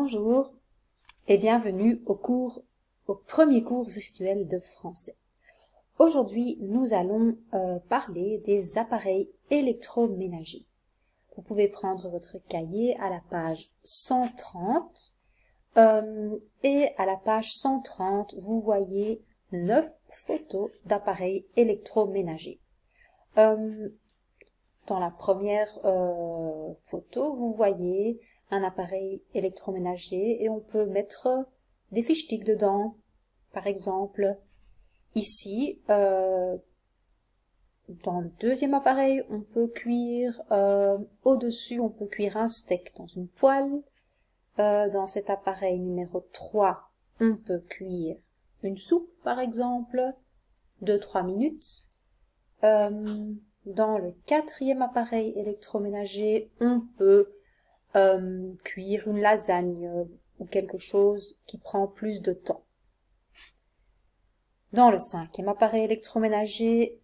Bonjour et bienvenue au premier cours virtuel de français. Aujourd'hui, nous allons parler des appareils électroménagers. Vous pouvez prendre votre cahier à la page 130 et à la page 130, vous voyez 9 photos d'appareils électroménagers. Dans la première photo, vous voyez un appareil électroménager et on peut mettre des fiches-tiques dedans. Par exemple, ici, dans le deuxième appareil, on peut cuire, au-dessus, on peut cuire un steak dans une poêle. Dans cet appareil numéro 3, on peut cuire une soupe, par exemple, 2-3 minutes. Dans le quatrième appareil électroménager, on peut cuire une lasagne ou quelque chose qui prend plus de temps. Dans le cinquième appareil électroménager,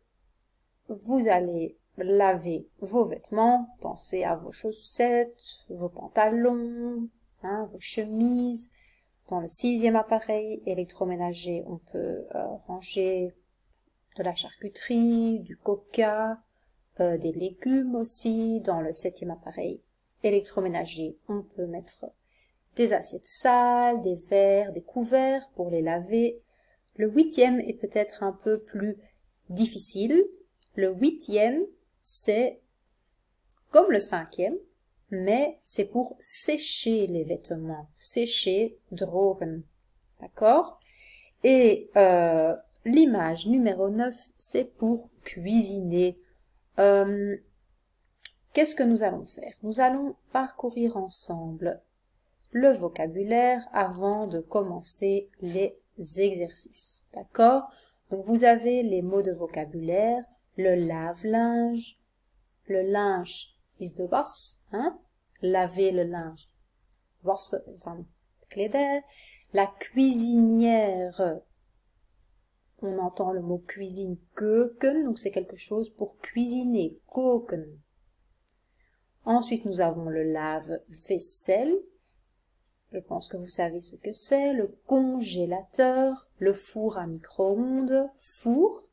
vous allez laver vos vêtements, pensez à vos chaussettes, vos pantalons, vos chemises. Dans le sixième appareil électroménager, on peut ranger de la charcuterie, du coca, des légumes aussi. Dans le septième appareil électroménager, on peut mettre des assiettes sales, des verres, des couverts pour les laver. Le huitième est peut-être un peu plus difficile. Le huitième, c'est comme le cinquième, mais c'est pour sécher les vêtements. Sécher, drogen. D'accord? Et l'image numéro 9, c'est pour cuisiner. Qu'est-ce que nous allons faire? Nous allons parcourir ensemble le vocabulaire avant de commencer les exercices. D'accord? Donc vous avez les mots de vocabulaire, le lave-linge, le linge is de was, laver le linge, wassen van kledij, la cuisinière, on entend le mot cuisine, keuken, donc c'est quelque chose pour cuisiner, koken. Ensuite, nous avons le lave-vaisselle. Je pense que vous savez ce que c'est. Le congélateur, le four à micro-ondes, four.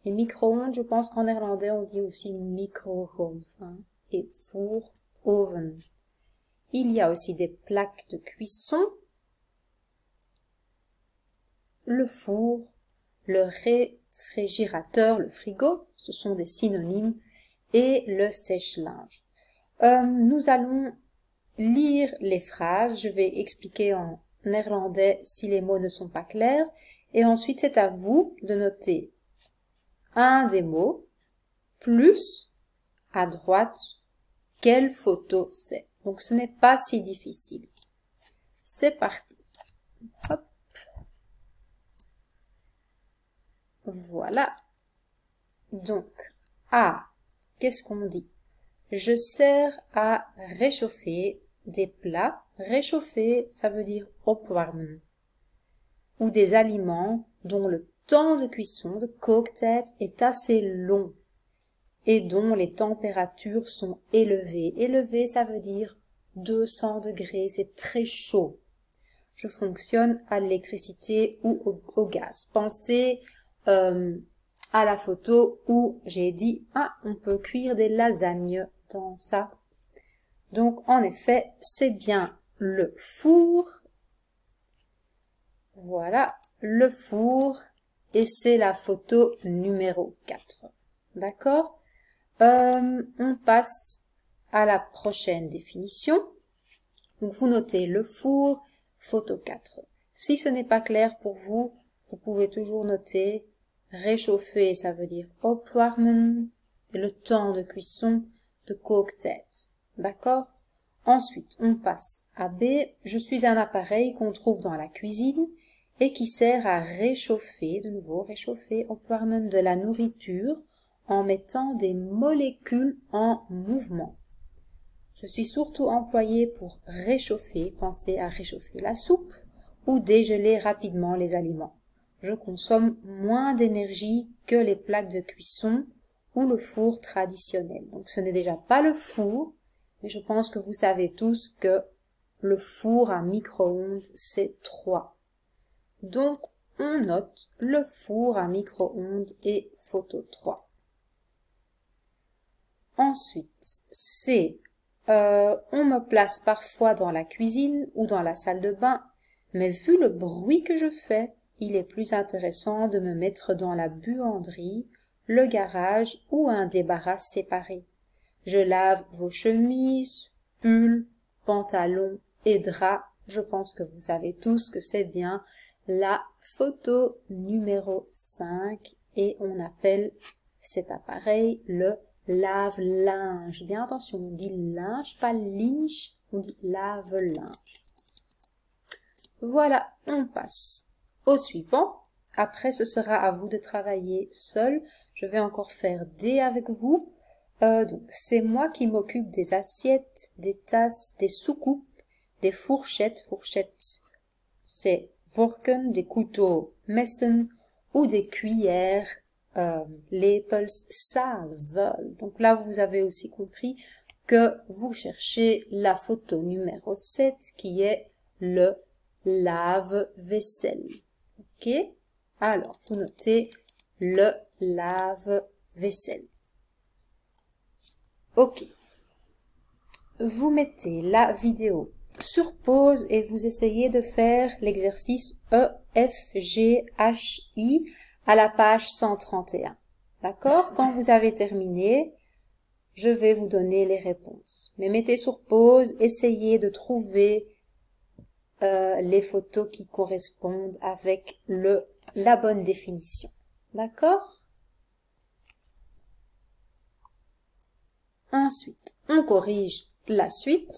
Et micro-ondes, je pense qu'en néerlandais, on dit aussi microgolf. Et four, oven. Il y a aussi des plaques de cuisson. Le four, le réfrigérateur, le frigo, ce sont des synonymes. Et le sèche-linge. Nous allons lire les phrases. Je vais expliquer en néerlandais si les mots ne sont pas clairs. Et ensuite, c'est à vous de noter un des mots, plus à droite, quelle photo c'est. Donc, ce n'est pas si difficile. C'est parti. Hop. Voilà. Donc, qu'est-ce qu'on dit? Je sers à réchauffer des plats. Réchauffer, ça veut dire opwarmen. Ou des aliments dont le temps de cuisson, de kooktijd, est assez long et dont les températures sont élevées. Élevé, ça veut dire 200 degrés, c'est très chaud. Je fonctionne à l'électricité ou au gaz. Pensez à la photo où j'ai dit « on peut cuire des lasagnes dans ça ». Donc, en effet, c'est bien le four. Voilà, le four. Et c'est la photo numéro 4. D'accord? On passe à la prochaine définition. Donc, vous notez le four, photo 4. Si ce n'est pas clair pour vous, vous pouvez toujours noter réchauffer, ça veut dire opwarmen, et le temps de cuisson, de kooktijd. D'accord? Ensuite, on passe à B. Je suis un appareil qu'on trouve dans la cuisine et qui sert à réchauffer, de nouveau, réchauffer, opwarmen, de la nourriture en mettant des molécules en mouvement. Je suis surtout employé pour réchauffer, pensez à réchauffer la soupe ou dégeler rapidement les aliments. Je consomme moins d'énergie que les plaques de cuisson ou le four traditionnel. Donc ce n'est déjà pas le four, mais je pense que vous savez tous que le four à micro-ondes, c'est 3. Donc, on note le four à micro-ondes et photo 3. Ensuite, on me place parfois dans la cuisine ou dans la salle de bain, mais vu le bruit que je fais, il est plus intéressant de me mettre dans la buanderie, le garage ou un débarras séparé. Je lave vos chemises, pulls, pantalons et draps. Je pense que vous savez tous que c'est bien la photo numéro 5 et on appelle cet appareil le lave-linge. Bien attention, on dit linge, pas linge, on dit lave-linge. Voilà, on passe au suivant. Après, ce sera à vous de travailler seul. Je vais encore faire D avec vous. Donc, c'est moi qui m'occupe des assiettes, des tasses, des soucoupes, des fourchettes. Fourchettes, c'est Vorken, des couteaux, Messen ou des cuillères, lepels, salves. Donc là, vous avez aussi compris que vous cherchez la photo numéro 7 qui est le lave-vaisselle. Ok? Alors, vous notez le lave-vaisselle. Ok. Vous mettez la vidéo sur pause et vous essayez de faire l'exercice EFGHI à la page 131. D'accord? Quand vous avez terminé, je vais vous donner les réponses. Mais mettez sur pause, essayez de trouver les photos qui correspondent avec la bonne définition. D'accord? Ensuite, on corrige la suite.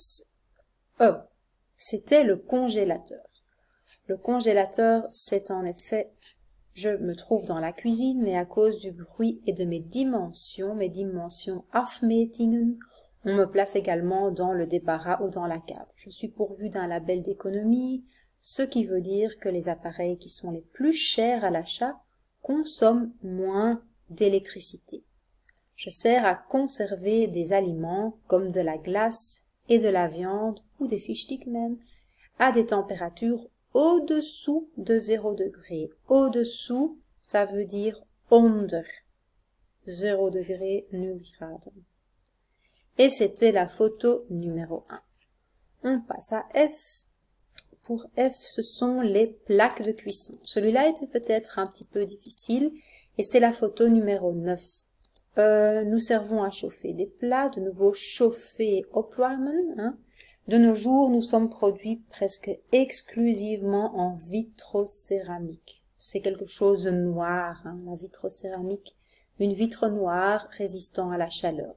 C'était le congélateur. Le congélateur, c'est en effet, je me trouve dans la cuisine, mais à cause du bruit et de mes dimensions afmetingen, on me place également dans le débarras ou dans la cave. Je suis pourvu d'un label d'économie, ce qui veut dire que les appareils qui sont les plus chers à l'achat consomment moins d'électricité. Je sers à conserver des aliments comme de la glace et de la viande ou des fichetiques même à des températures au-dessous de 0 degré. Au-dessous, ça veut dire onder. 0 degré, 0 graden. Et c'était la photo numéro 1. On passe à F. Pour F, ce sont les plaques de cuisson. Celui-là était peut-être un petit peu difficile et c'est la photo numéro 9. Nous servons à chauffer des plats, de nouveau chauffer opwarmen. Hein. De nos jours, nous sommes produits presque exclusivement en vitrocéramique. C'est quelque chose de noir, hein, la vitrocéramique. Une vitre noire résistant à la chaleur.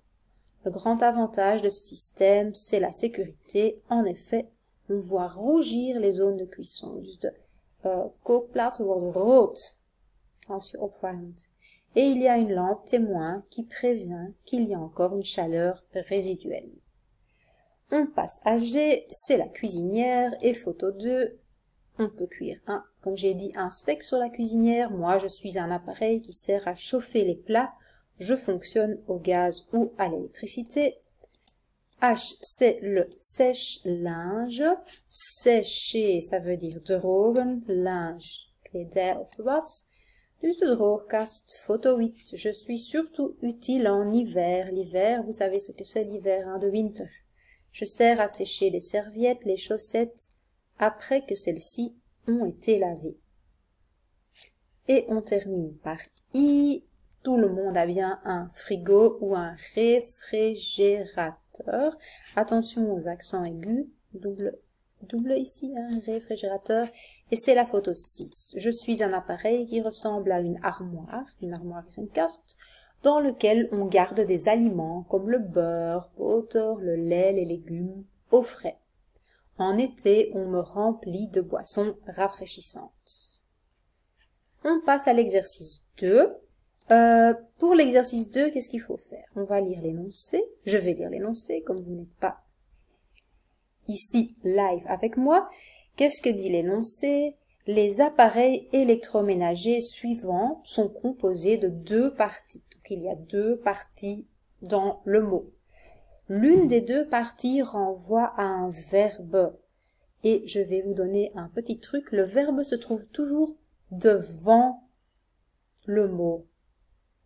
Le grand avantage de ce système, c'est la sécurité. En effet, on voit rougir les zones de cuisson. Dus de kookplaten worden rood als je opwarmt. Et il y a une lampe témoin qui prévient qu'il y a encore une chaleur résiduelle. On passe à G, c'est la cuisinière, et photo 2, on peut cuire comme j'ai dit, un steak sur la cuisinière. Moi, je suis un appareil qui sert à chauffer les plats. Je fonctionne au gaz ou à l'électricité. H, c'est le sèche-linge. Sécher, ça veut dire drogen, linge, kledij of was. Dus de droogkast, photo 8. Je suis surtout utile en hiver. L'hiver, vous savez ce que c'est l'hiver, hein, de winter. Je sers à sécher les serviettes, les chaussettes, après que celles-ci ont été lavées. Et on termine par I. Tout le monde a bien un frigo ou un réfrigérateur. Attention aux accents aigus. Double ici, un réfrigérateur. Et c'est la photo 6. Je suis un appareil qui ressemble à une armoire. Une armoire est une kast, dans lequel on garde des aliments comme le beurre, boter, le lait, les légumes, au frais. En été, on me remplit de boissons rafraîchissantes. On passe à l'exercice 2. Pour l'exercice 2, qu'est-ce qu'il faut faire? On va lire l'énoncé. Je vais lire l'énoncé, comme vous n'êtes pas ici live avec moi. Qu'est-ce que dit l'énoncé? Les appareils électroménagers suivants sont composés de 2 parties. Donc il y a 2 parties dans le mot. L'une des 2 parties renvoie à un verbe. Et je vais vous donner un petit truc. Le verbe se trouve toujours devant le mot.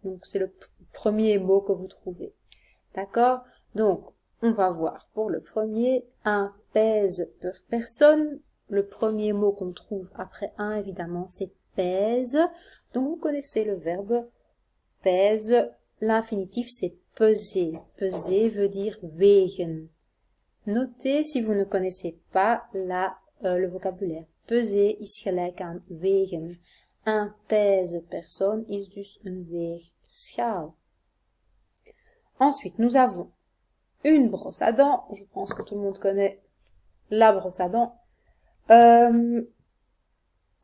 Donc, c'est le premier mot que vous trouvez. D'accord? Donc, on va voir pour le premier, un pèse per personne. Le premier mot qu'on trouve après un, évidemment, c'est pèse. Donc, vous connaissez le verbe pèse. L'infinitif, c'est peser. Peser veut dire wegen. Notez si vous ne connaissez pas le vocabulaire. Peser is gelijk aan wegen. Un pèse personne is dus een weegschaal. Ensuite, nous avons une brosse à dents. Je pense que tout le monde connaît la brosse à dents.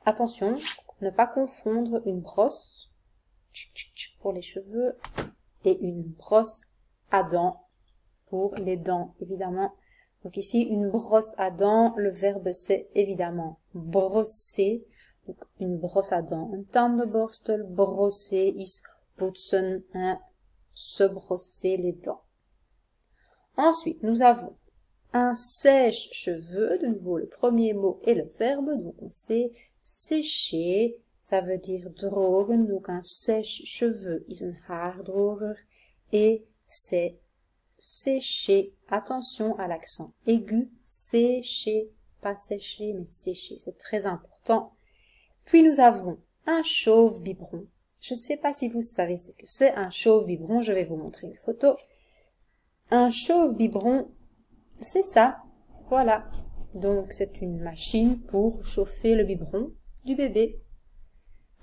Attention, ne pas confondre une brosse pour les cheveux et une brosse à dents pour les dents, évidemment. Donc ici, une brosse à dents, le verbe c'est évidemment brosser. Donc une brosse à dents, un tandenborstel, brosser is poetsen, se brosser les dents. Ensuite, nous avons un sèche-cheveux, de nouveau le premier mot est le verbe, donc on sait sécher, ça veut dire drogen, donc un sèche-cheveux is een haardroger, et c'est sécher, attention à l'accent aigu, sécher, pas sécher, mais sécher, c'est très important. Puis nous avons un chauve biberon. Je ne sais pas si vous savez ce que c'est un chauve biberon, je vais vous montrer une photo. Un chauve biberon, c'est ça, voilà. Donc c'est une machine pour chauffer le biberon du bébé.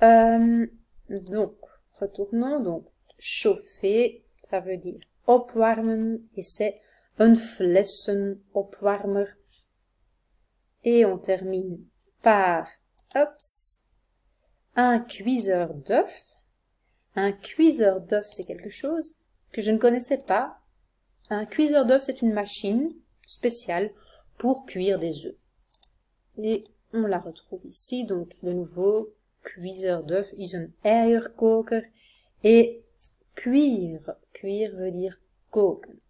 Donc, retournons, donc chauffer, ça veut dire opwarmen, et c'est een flessenopwarmer. Et on termine par, un cuiseur d'œufs. Un cuiseur d'œufs, c'est quelque chose que je ne connaissais pas. Un cuiseur d'œufs, c'est une machine spéciale pour cuire des œufs. Et on la retrouve ici, donc de nouveau, cuiseur d'œufs is een eierkoker. Et cuire, cuire veut dire koken.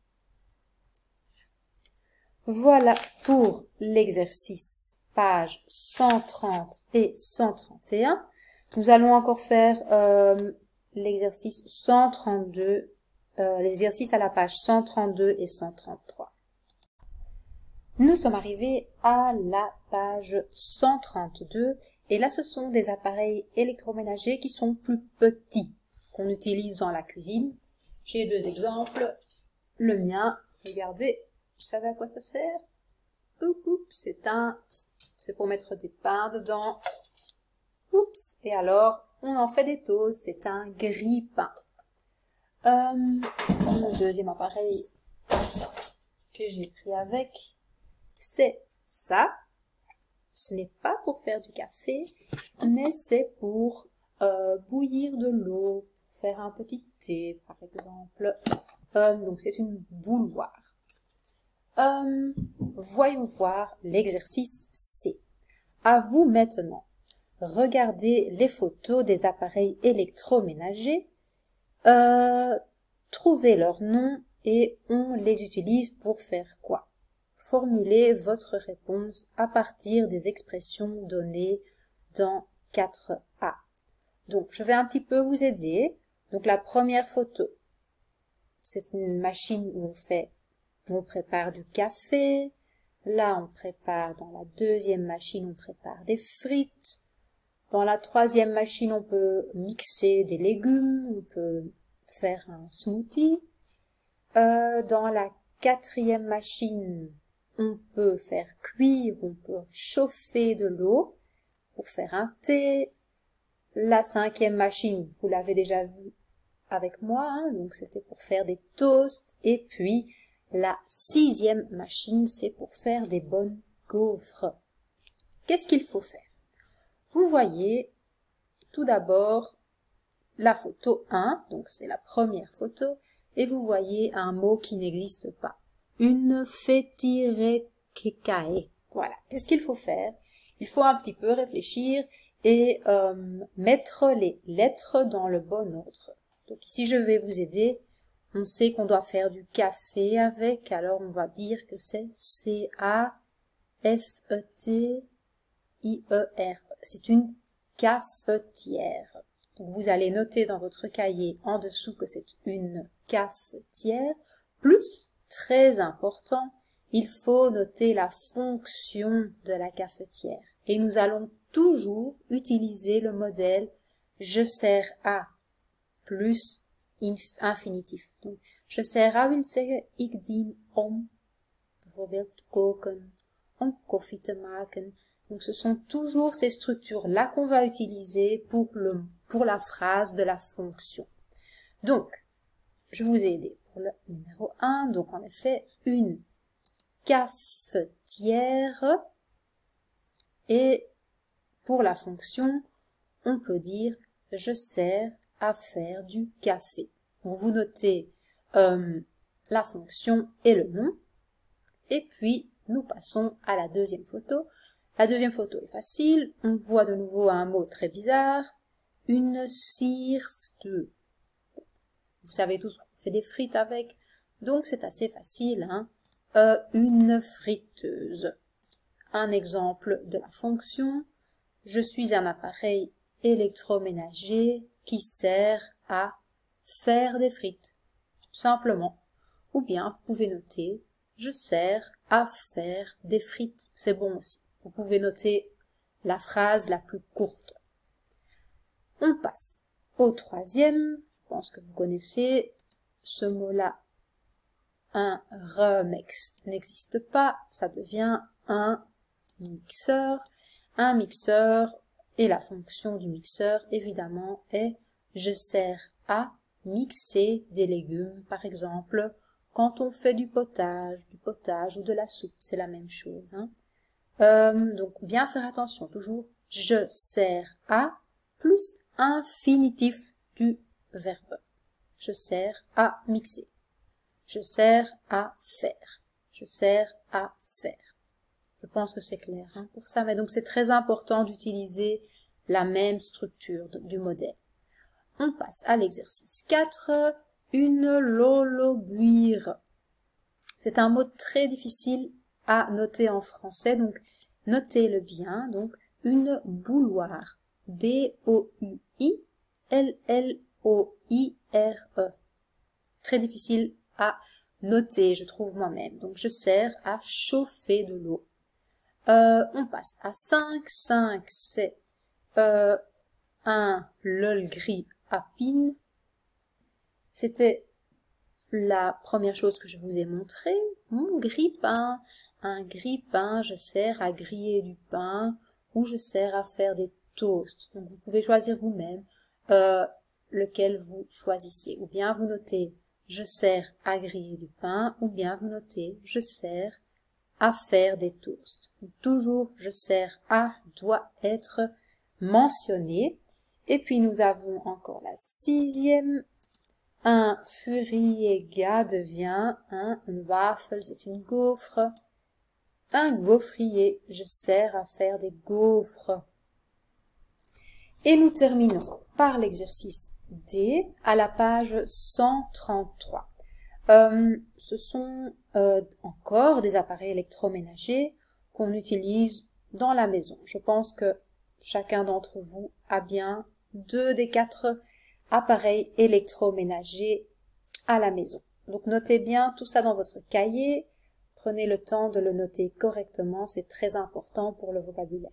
Voilà pour l'exercice page 130 et 131. Nous allons encore faire l'exercice 132, l'exercice à la page 132 et 133. Nous sommes arrivés à la page 132 et là ce sont des appareils électroménagers qui sont plus petits qu'on utilise dans la cuisine. J'ai deux exemples. Le mien, regardez, vous savez à quoi ça sert? C'est pour mettre des pains dedans. Oups, et alors on en fait des toasts, c'est un grille-pain. Mon deuxième appareil que j'ai pris avec, c'est ça. Ce n'est pas pour faire du café, mais c'est pour bouillir de l'eau, pour faire un petit thé, par exemple. Donc c'est une bouilloire. Voyons voir l'exercice C. À vous maintenant. Regardez les photos des appareils électroménagers. Trouvez leur nom et on les utilise pour faire quoi? Formulez votre réponse à partir des expressions données dans 4A. Donc, je vais un petit peu vous aider. Donc, la première photo, c'est une machine où on prépare du café. Là, on prépare, dans la deuxième machine, on prépare des frites. Dans la troisième machine, on peut mixer des légumes, on peut faire un smoothie. Dans la quatrième machine, on peut faire cuire, on peut chauffer de l'eau pour faire un thé. La cinquième machine, vous l'avez déjà vu avec moi, hein, donc c'était pour faire des toasts. Et puis, la sixième machine, c'est pour faire des bonnes gaufres. Qu'est-ce qu'il faut faire? Vous voyez tout d'abord la photo 1, donc c'est la première photo, et vous voyez un mot qui n'existe pas. Une fetirekekae. Voilà. Qu'est-ce qu'il faut faire? Il faut un petit peu réfléchir et mettre les lettres dans le bon ordre. Donc ici, je vais vous aider. On sait qu'on doit faire du café avec, alors on va dire que c'est C-A-F-E. F-E-T-I-E-R. C'est une cafetière. Donc vous allez noter dans votre cahier en dessous que c'est une cafetière. Plus, très important, il faut noter la fonction de la cafetière. Et nous allons toujours utiliser le modèle je sers à plus infinitif. Donc, je sers à wil zeggen, ik dien om bijvoorbeeld te koken, om koffie te maken. Donc, ce sont toujours ces structures-là qu'on va utiliser pour la phrase de la fonction. Donc, je vous ai aidé pour le numéro 1. Donc, en effet, une cafetière. Et pour la fonction, on peut dire je sers à faire du café. Vous notez la fonction et le nom. Et puis, nous passons à la deuxième photo. La deuxième photo est facile. On voit de nouveau un mot très bizarre. Une sirfte. Vous savez tous qu'on fait des frites avec. Donc, c'est assez facile. Hein. Une friteuse. Un exemple de la fonction. Je suis un appareil électroménager qui sert à faire des frites. Simplement. Ou bien, vous pouvez noter je sers à faire des frites. C'est bon aussi. Vous pouvez noter la phrase la plus courte. On passe au troisième. Je pense que vous connaissez ce mot-là. Un remix n'existe pas. Ça devient un mixeur. Un mixeur et la fonction du mixeur, évidemment, est je sers à mixer des légumes, par exemple, quand on fait du potage ou de la soupe, c'est la même chose. Hein. Donc, bien faire attention, toujours, je sers à plus infinitif du verbe. Je sers à mixer. Je sers à faire. Je sers à faire. Je pense que c'est clair hein, pour ça, mais donc c'est très important d'utiliser la même structure du modèle. On passe à l'exercice 4. Une lolobuire. C'est un mot très difficile à noter en français, donc notez-le bien. Donc, une bouilloire. B-O-U-I-L-L-O-I-R-E. Très difficile à noter, je trouve moi-même. Donc, je sers à chauffer de l'eau. On passe à 5. 5, c'est un lol gris à pin. C'était la première chose que je vous ai montrée. Mon grille-pain. Un grille-pain, je sers à griller du pain ou je sers à faire des toasts. Donc vous pouvez choisir vous-même lequel vous choisissez. Ou bien vous notez je sers à griller du pain ou bien vous notez je sers à faire des toasts. Toujours je sers à doit être mentionné. Et puis nous avons encore la 6e. Un furier-gars devient un wafel, c'est une gaufre. Un gaufrier, je sers à faire des gaufres. Et nous terminons par l'exercice D à la page 133. Ce sont encore des appareils électroménagers qu'on utilise dans la maison. Je pense que chacun d'entre vous a bien 2 des 4 appareils électroménagers à la maison. Donc notez bien tout ça dans votre cahier. Prenez le temps de le noter correctement, c'est très important pour le vocabulaire.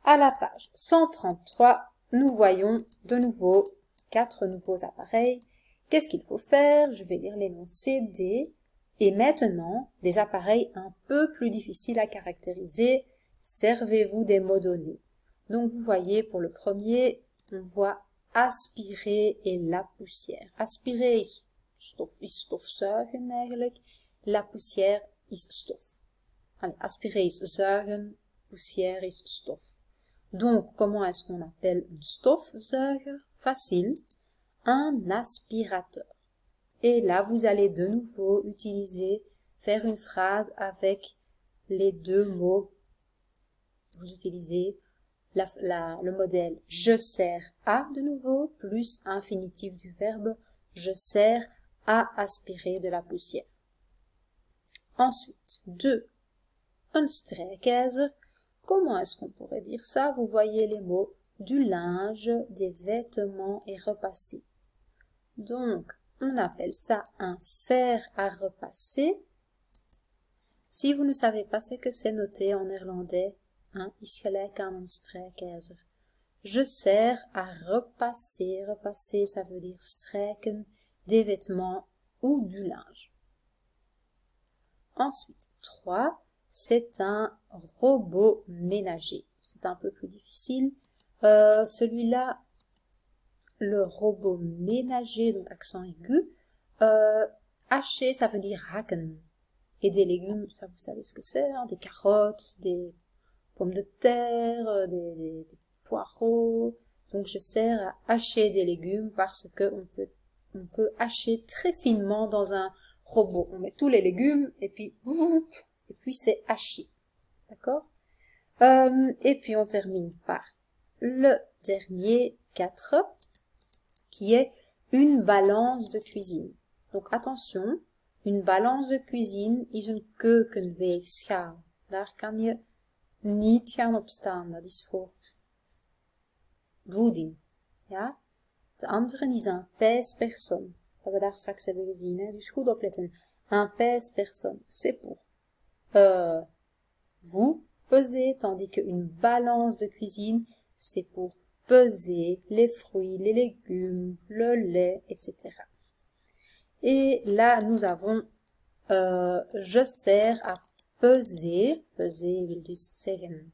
À la page 133, nous voyons de nouveau 4 nouveaux appareils. Qu'est-ce qu'il faut faire? Je vais lire les noms C, D. Et maintenant, des appareils un peu plus difficiles à caractériser. Servez-vous des mots donnés. Donc vous voyez, pour le premier, on voit aspirer et la poussière. Aspirer is stofzuigen eigenlijk. La poussière is stof. Allez, aspirer is zuigen, poussière is stof. Donc, comment est-ce qu'on appelle un stofzuiger? Facile. Un aspirateur. Et là, vous allez de nouveau faire une phrase avec les 2 mots. Vous utilisez le modèle je sers à de nouveau, plus infinitif du verbe je sers à aspirer de la poussière. Ensuite, 2. un strijkijzer. Comment est-ce qu'on pourrait dire ça? Vous voyez les mots du linge, des vêtements et repasser. Donc, on appelle ça un fer à repasser. Si vous ne savez pas ce que c'est noté en néerlandais, is gelijk aan een strijkijzer. Je sers à repasser. Repasser, ça veut dire strijken des vêtements ou du linge. Ensuite, 3, c'est un robot ménager. C'est un peu plus difficile. Celui-là, le robot ménager, donc accent aigu. Hacher, ça veut dire hakken. Et des légumes, ça vous savez ce que c'est, hein, des carottes, des pommes de terre, des poireaux. Donc je sers à hacher des légumes parce que on peut hacher très finement dans un robot. On met tous les légumes et puis c'est haché. D'accord? Et puis on termine par le dernier 4 qui est une balance de cuisine. Donc attention, une balance de cuisine is een keukenweegschaal. Daar kan je niet gaan op staan. Dat is voor voeding. Ja? De andere is un pèse-personne. Dat we daar straks hebben gezien. Hè? Dus goed opletten. Un pèse-personne, c'est pour vous peser, tandis qu'une balance de cuisine, c'est pour peser les fruits, les légumes, le lait, etc. Et là, nous avons je sers à peser. Peser wil dus zeggen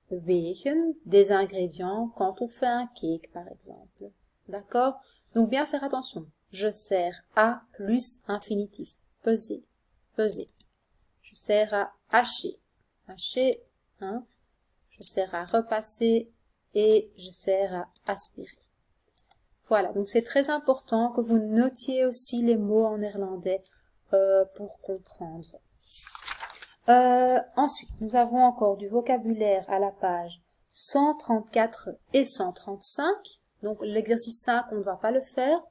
wegen des ingrédients quand on fait un cake, par exemple. D'accord? Donc, bien faire attention. Je sers à plus infinitif. Peser. Peser. Je sers à hacher. Hacher, hein? Je sers à repasser et je sers à aspirer. Voilà, donc c'est très important que vous notiez aussi les mots en néerlandais pour comprendre. Ensuite, nous avons encore du vocabulaire à la page 134 et 135. Donc l'exercice 5, on ne va pas le faire.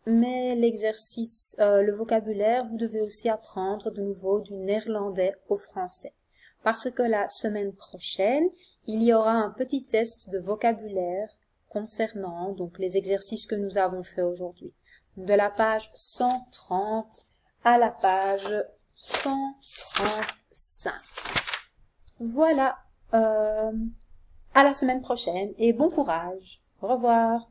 Mais l'exercice, le vocabulaire, vous devez aussi apprendre de nouveau du néerlandais au français. Parce que la semaine prochaine, il y aura un petit test de vocabulaire concernant donc les exercices que nous avons fait aujourd'hui. De la page 130 à la page 135. Voilà. À la semaine prochaine et bon courage. Au revoir.